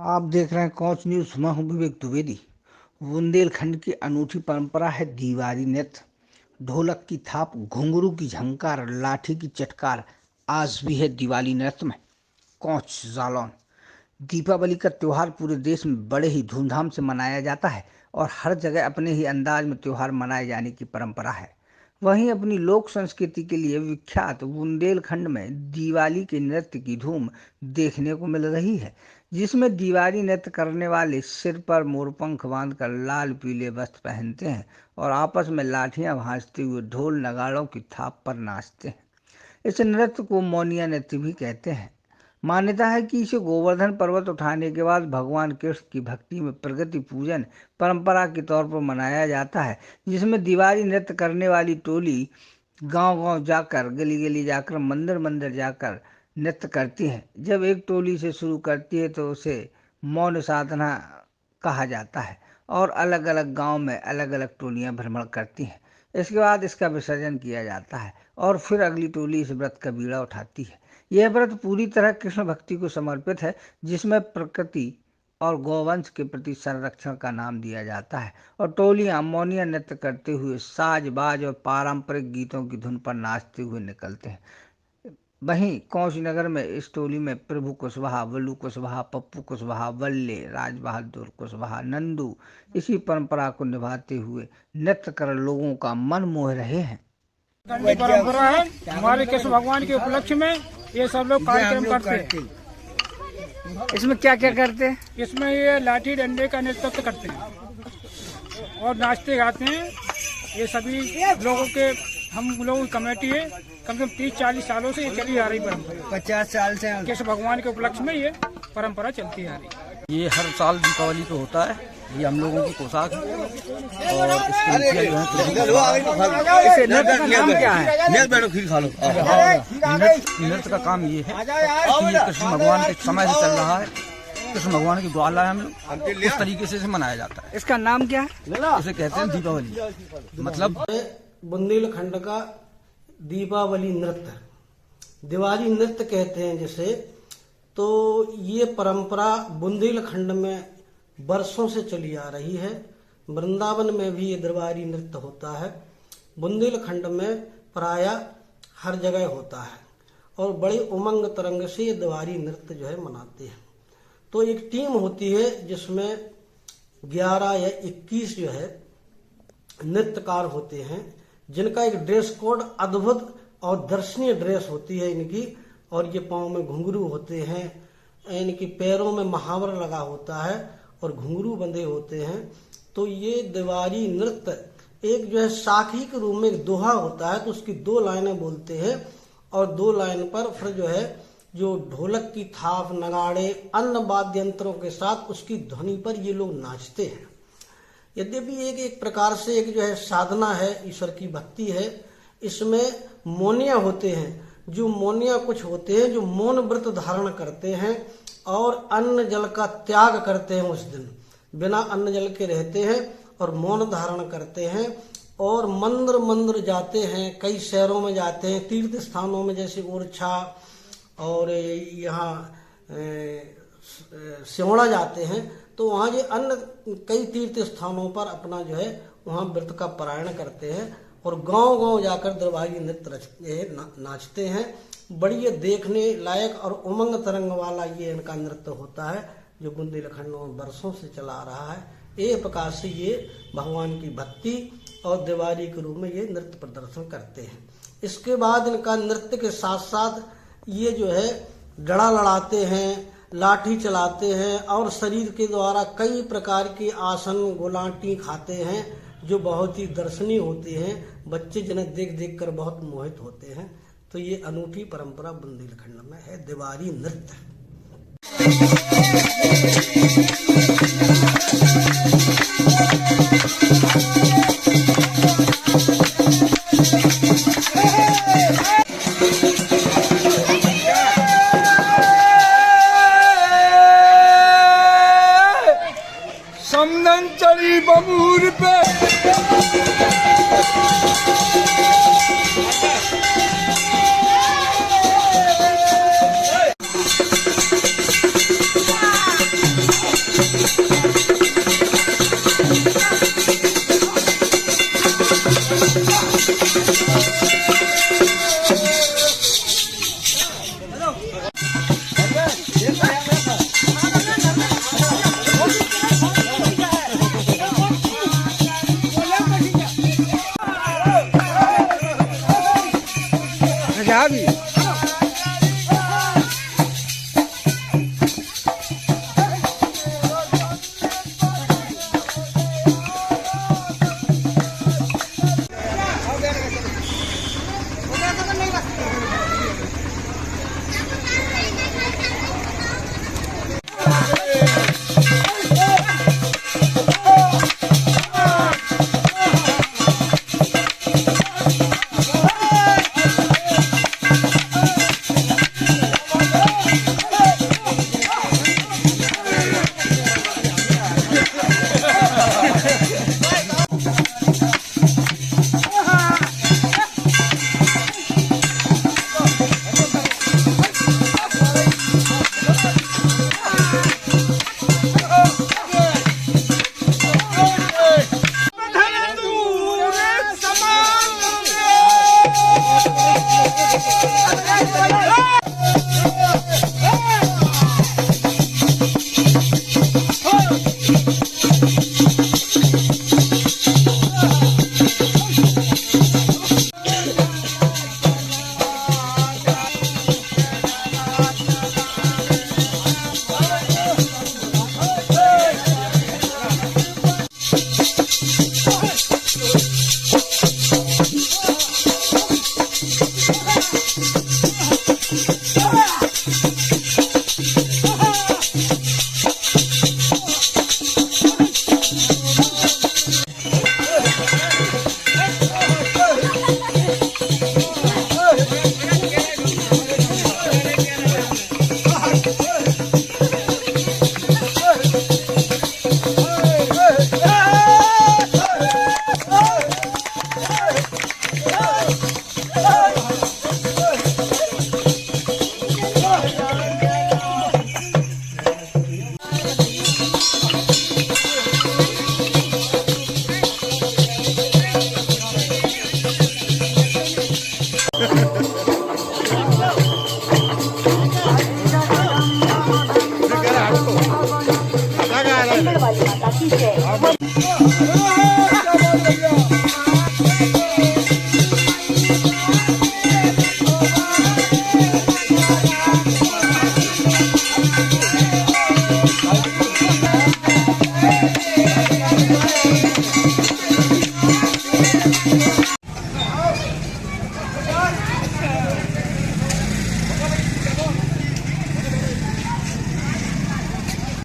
आप देख रहे हैं कोच न्यूज। मैं हूं विवेक द्विवेदी। बुंदेलखंड की अनूठी परंपरा है दीवारी नृत्य। ढोलक की थाप, घुंघरू की झंकार, लाठी की चटकार आज भी है दिवाली नृत्य में। कोच जालौन। दीपावली का त्योहार पूरे देश में बड़े ही धूमधाम से मनाया जाता है और हर जगह अपने ही अंदाज में त्योहार मनाए जाने की परंपरा है। वहीं अपनी लोक संस्कृति के लिए विख्यात बुंदेलखंड में दिवाली के नृत्य की धूम देखने को मिल रही है, जिसमें दीवारी नृत्य करने वाले सिर पर मोरपंख बांधकर लाल पीले वस्त्र पहनते हैं और आपस में लाठियां भांजते हुए ढोल नगाड़ों की थाप पर नाचते हैं। इस नृत्य को मोनिया नृत्य भी कहते हैं। मान्यता है कि इसे गोवर्धन पर्वत उठाने के बाद भगवान कृष्ण की भक्ति में प्रगति पूजन परंपरा के तौर पर मनाया जाता है, जिसमें दीवारी नृत्य करने वाली टोली गांव-गांव जाकर, गली-गली जाकर, मंदिर-मंदिर जाकर नृत्य करती है। जब एक टोली से शुरू करती है तो उसे मौन साधना कहा जाता है और अलग अलग गांव में अलग अलग टोलियां भ्रमण करती हैं। इसके बाद इसका विसर्जन किया जाता है और फिर अगली टोली इस व्रत का बीड़ा उठाती है। यह व्रत पूरी तरह कृष्ण भक्ति को समर्पित है, जिसमें प्रकृति और गौवंश के प्रति संरक्षण का नाम दिया जाता है और टोलियां मोनिया नृत्य करते हुए साज बाज और पारंपरिक गीतों की धुन पर नाचते हुए निकलते हैं। वहीं कौशनगर में इस टोली में प्रभु कुशवाहा, वल्लू कुशवाहा, पप्पू कुशवाहा, वल्ले, राज बहादुर कुशवाहा, नंदू इसी परंपरा को निभाते हुए नृत्य कर लोगों का मन मोह रहे हैं। परंपरा है हमारे कृष्ण भगवान के उपलक्ष्य में ये सब लोग कार्यक्रम करते हैं। इसमें क्या क्या करते हैं? इसमें ये लाठी डंडे का नृत्य करते हैं और नाचते गाते हैं। ये सभी लोगों के हम लोगों की कमेटी है, कम से कम 30-40 सालों से ये चली आ रही परंपरा। 50 साल से कृष्ण भगवान के उपलक्ष्य में ये परंपरा चलती आ रही है। ये हर साल दीपावली को होता है। ये हम लोगों की पोशाक है और इसके इसे नृत्य का नाम क्या है? नृत्य का काम ये है कि ये कृष्ण भगवान के समय से चल रहा है। कृष्ण भगवान की ग्वाला है, हम लोग इस तरीके से इसे मनाया जाता है। इसका नाम क्या है? इसे कहते हैं दीपावली। मतलब बुंदेलखंड का दीपावली नृत्य, दिवाली नृत्य कहते हैं जिसे। तो ये परंपरा बुंदेलखंड में वर्षों से चली आ रही है। वृंदावन में भी ये दरबारी नृत्य होता है। बुंदेलखंड में प्रायः हर जगह होता है और बड़े उमंग तरंग से ये दरबारी नृत्य जो है मनाते हैं। तो एक टीम होती है जिसमें 11 या 21 जो है नृत्यकार होते हैं, जिनका एक ड्रेस कोड अद्भुत और दर्शनीय ड्रेस होती है इनकी। और ये पाँव में घुंघरू होते हैं, इनकी पैरों में महावर लगा होता है और घुंघरू बंधे होते हैं। तो ये दिवाली नृत्य एक जो है साखी के रूप में एक दोहा होता है, तो उसकी 2 लाइनें बोलते हैं और 2 लाइन पर फिर जो है जो ढोलक की थाप, नगाड़े, अन्य वाद्य यंत्रों के साथ उसकी ध्वनि पर ये लोग नाचते हैं। यद्यपि एक प्रकार से एक जो है साधना है, ईश्वर की भक्ति है। इसमें मोनिया होते हैं, जो मोनिया कुछ होते हैं जो मौन व्रत धारण करते हैं और अन्न जल का त्याग करते हैं। उस दिन बिना अन्न जल के रहते हैं और मौन धारण करते हैं और मंदिर मंदिर जाते हैं, कई शहरों में जाते हैं, तीर्थ स्थानों में जैसे ओरछा और यहाँ सिमड़ा जाते हैं। तो वहाँ जो अन्य कई तीर्थ स्थानों पर अपना जो है वहाँ व्रत का पारायण करते हैं और गांव-गांव जाकर दरबारी नृत्य नाचते हैं। बड़ी ये देखने लायक और उमंग तरंग वाला ये इनका नृत्य होता है, जो बुंदेलखंड में वर्षों से चला आ रहा है। एक प्रकार से ये भगवान की भक्ति और दिवाली के रूप में ये नृत्य प्रदर्शन करते हैं। इसके बाद इनका नृत्य के साथ साथ ये जो है डड़ा लड़ाते हैं, लाठी चलाते हैं और शरीर के द्वारा कई प्रकार के आसन गोलांटी खाते हैं, जो बहुत ही दर्शनीय होते हैं। बच्चे जिन्हें देख देख कर बहुत मोहित होते हैं। तो ये अनूठी परंपरा बुंदेलखंड में है, दिवाली नृत्य। समदन चढ़ी बबूर पे वाली माता की जय।